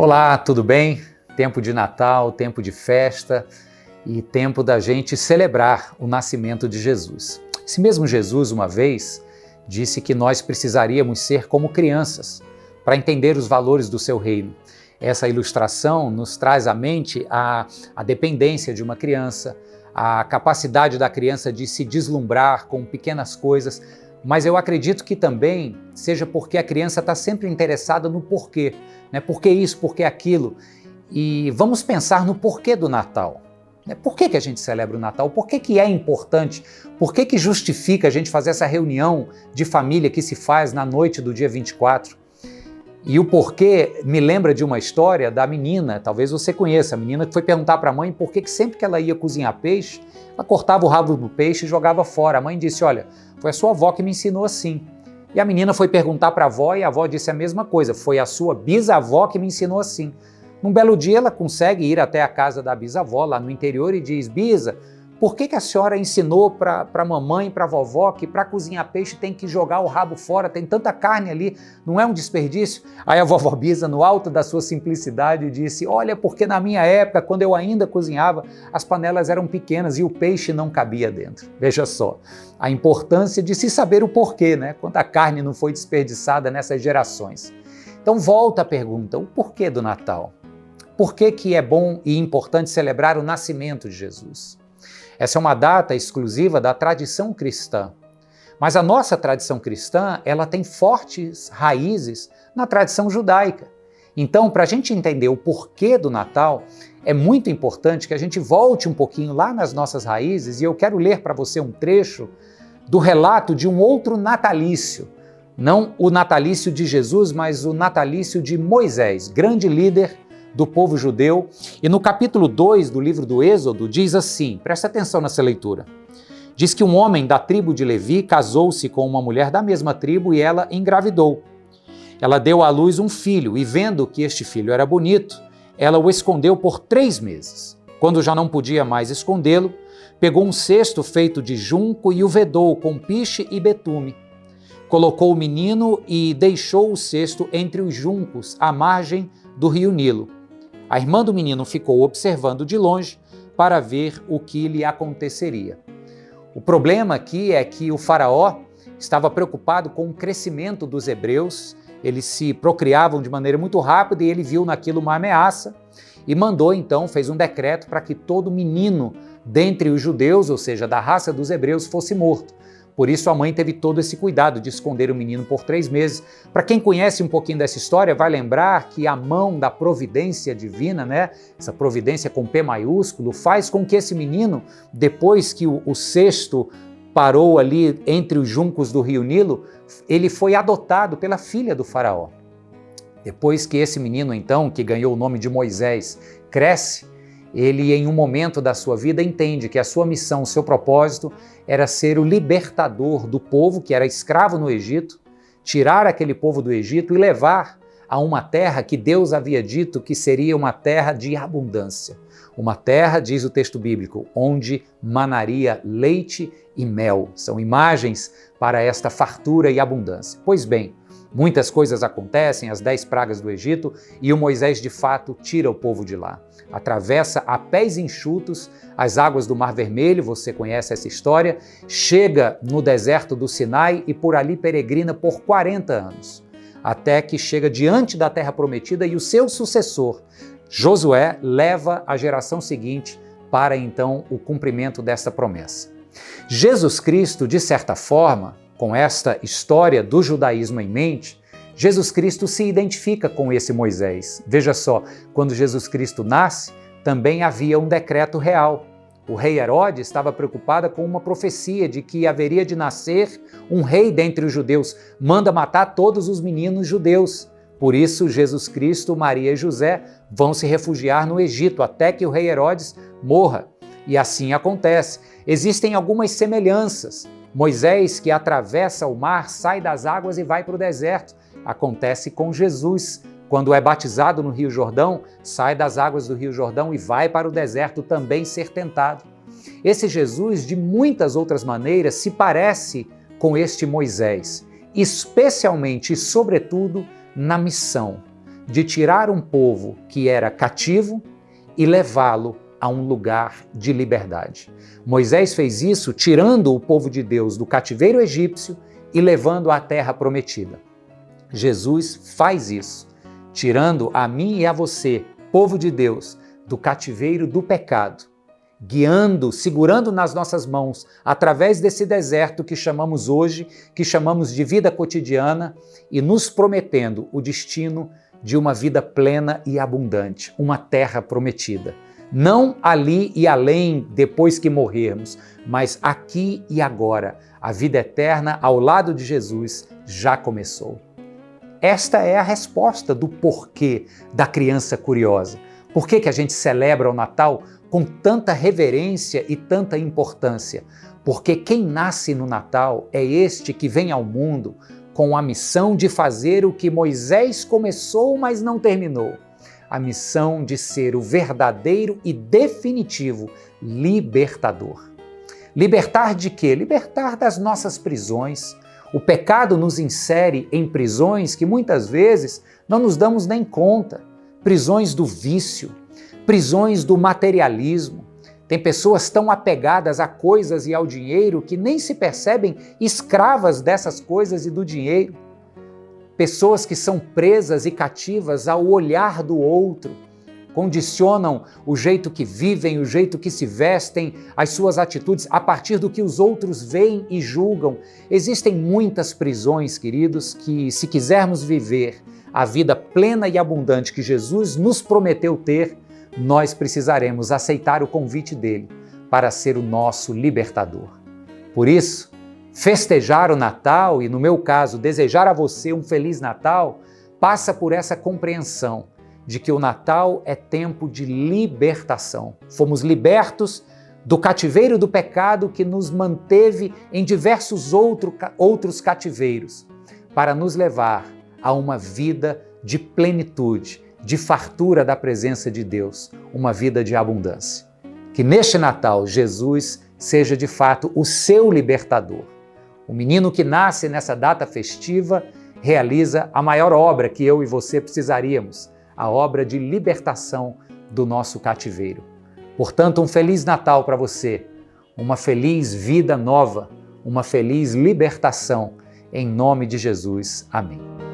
Olá, tudo bem? Tempo de Natal, tempo de festa e tempo da gente celebrar o nascimento de Jesus. Esse mesmo Jesus, uma vez, disse que nós precisaríamos ser como crianças para entender os valores do seu reino. Essa ilustração nos traz à mente a dependência de uma criança, a capacidade da criança de se deslumbrar com pequenas coisas, mas eu acredito que também seja porque a criança está sempre interessada no porquê, né? Por que isso, por que aquilo? E vamos pensar no porquê do Natal. Por que a gente celebra o Natal? Por que é importante? Por que justifica a gente fazer essa reunião de família que se faz na noite do dia 24? E o porquê me lembra de uma história da menina, talvez você conheça, a menina que foi perguntar para a mãe por que sempre que ela ia cozinhar peixe, ela cortava o rabo do peixe e jogava fora. A mãe disse, olha, foi a sua avó que me ensinou assim. E a menina foi perguntar para a avó e a avó disse a mesma coisa, foi a sua bisavó que me ensinou assim. Num belo dia ela consegue ir até a casa da bisavó lá no interior e diz, Bisa, por que a senhora ensinou para a mamãe e para a vovó que para cozinhar peixe tem que jogar o rabo fora, tem tanta carne ali, não é um desperdício? Aí a vovó Bisa, no alto da sua simplicidade, disse, olha, porque na minha época, quando eu ainda cozinhava, as panelas eram pequenas e o peixe não cabia dentro. Veja só, a importância de se saber o porquê, né? Quanta carne não foi desperdiçada nessas gerações. Então volta a pergunta, o porquê do Natal? Por que é bom e importante celebrar o nascimento de Jesus? Essa é uma data exclusiva da tradição cristã. Mas a nossa tradição cristã, ela tem fortes raízes na tradição judaica. Então, para a gente entender o porquê do Natal, é muito importante que a gente volte um pouquinho lá nas nossas raízes e eu quero ler para você um trecho do relato de um outro natalício. Não o natalício de Jesus, mas o natalício de Moisés, grande líder do povo judeu, e no capítulo 2 do livro do Êxodo diz assim, presta atenção nessa leitura, diz que um homem da tribo de Levi casou-se com uma mulher da mesma tribo e ela engravidou. Ela deu à luz um filho e vendo que este filho era bonito, ela o escondeu por 3 meses. Quando já não podia mais escondê-lo, pegou um cesto feito de junco e o vedou com piche e betume. Colocou o menino e deixou o cesto entre os juncos à margem do rio Nilo. A irmã do menino ficou observando de longe para ver o que lhe aconteceria. O problema aqui é que o faraó estava preocupado com o crescimento dos hebreus, eles se procriavam de maneira muito rápida e ele viu naquilo uma ameaça e mandou então, fez um decreto para que todo menino dentre os judeus, ou seja, da raça dos hebreus, fosse morto. Por isso a mãe teve todo esse cuidado de esconder o menino por 3 meses. Para quem conhece um pouquinho dessa história, vai lembrar que a mão da providência divina, né, essa providência com P maiúsculo, faz com que esse menino, depois que o cesto parou ali entre os juncos do rio Nilo, ele foi adotado pela filha do faraó. Depois que esse menino, então, que ganhou o nome de Moisés, cresce, ele, em um momento da sua vida, entende que a sua missão, o seu propósito, era ser o libertador do povo que era escravo no Egito, tirar aquele povo do Egito e levar a uma terra que Deus havia dito que seria uma terra de abundância. Uma terra, diz o texto bíblico, onde manaria leite e mel. São imagens para esta fartura e abundância. Pois bem, muitas coisas acontecem, as 10 pragas do Egito, e o Moisés de fato tira o povo de lá. Atravessa a pés enxutos as águas do Mar Vermelho, você conhece essa história, chega no deserto do Sinai e por ali peregrina por 40 anos, até que chega diante da terra prometida e o seu sucessor, Josué, leva a geração seguinte para então o cumprimento dessa promessa. Jesus Cristo, de certa forma, com esta história do judaísmo em mente, Jesus Cristo se identifica com esse Moisés. Veja só, quando Jesus Cristo nasce, também havia um decreto real. O rei Herodes estava preocupado com uma profecia de que haveria de nascer um rei dentre os judeus, manda matar todos os meninos judeus. Por isso, Jesus Cristo, Maria e José vão se refugiar no Egito até que o rei Herodes morra. E assim acontece. Existem algumas semelhanças. Moisés, que atravessa o mar, sai das águas e vai para o deserto. Acontece com Jesus, quando é batizado no Rio Jordão, sai das águas do Rio Jordão e vai para o deserto também ser tentado. Esse Jesus, de muitas outras maneiras, se parece com este Moisés, especialmente e sobretudo na missão. de tirar um povo que era cativo e levá-lo a um lugar de liberdade. Moisés fez isso tirando o povo de Deus do cativeiro egípcio e levando à terra prometida. Jesus faz isso, tirando a mim e a você, povo de Deus, do cativeiro do pecado, guiando, segurando nas nossas mãos, através desse deserto que chamamos hoje, que chamamos de vida cotidiana, e nos prometendo o destino de uma vida plena e abundante, uma terra prometida. Não ali e além, depois que morrermos, mas aqui e agora. A vida eterna ao lado de Jesus já começou. Esta é a resposta do porquê da criança curiosa. Por que a gente celebra o Natal com tanta reverência e tanta importância? Porque quem nasce no Natal é este que vem ao mundo com a missão de fazer o que Moisés começou, mas não terminou. A missão de ser o verdadeiro e definitivo libertador. Libertar de quê? Libertar das nossas prisões. O pecado nos insere em prisões que muitas vezes não nos damos nem conta. Prisões do vício, prisões do materialismo. Tem pessoas tão apegadas a coisas e ao dinheiro que nem se percebem escravas dessas coisas e do dinheiro. Pessoas que são presas e cativas ao olhar do outro, condicionam o jeito que vivem, o jeito que se vestem, as suas atitudes a partir do que os outros veem e julgam. Existem muitas prisões, queridos, que se quisermos viver a vida plena e abundante que Jesus nos prometeu ter, nós precisaremos aceitar o convite dele para ser o nosso libertador. Por isso, festejar o Natal e, no meu caso, desejar a você um Feliz Natal, passa por essa compreensão de que o Natal é tempo de libertação. Fomos libertos do cativeiro do pecado que nos manteve em diversos outros cativeiros, para nos levar a uma vida de plenitude, de fartura da presença de Deus, uma vida de abundância. Que neste Natal Jesus seja de fato o seu libertador. O menino que nasce nessa data festiva realiza a maior obra que eu e você precisaríamos, a obra de libertação do nosso cativeiro. Portanto, um Feliz Natal para você, uma feliz vida nova, uma feliz libertação, em nome de Jesus. Amém.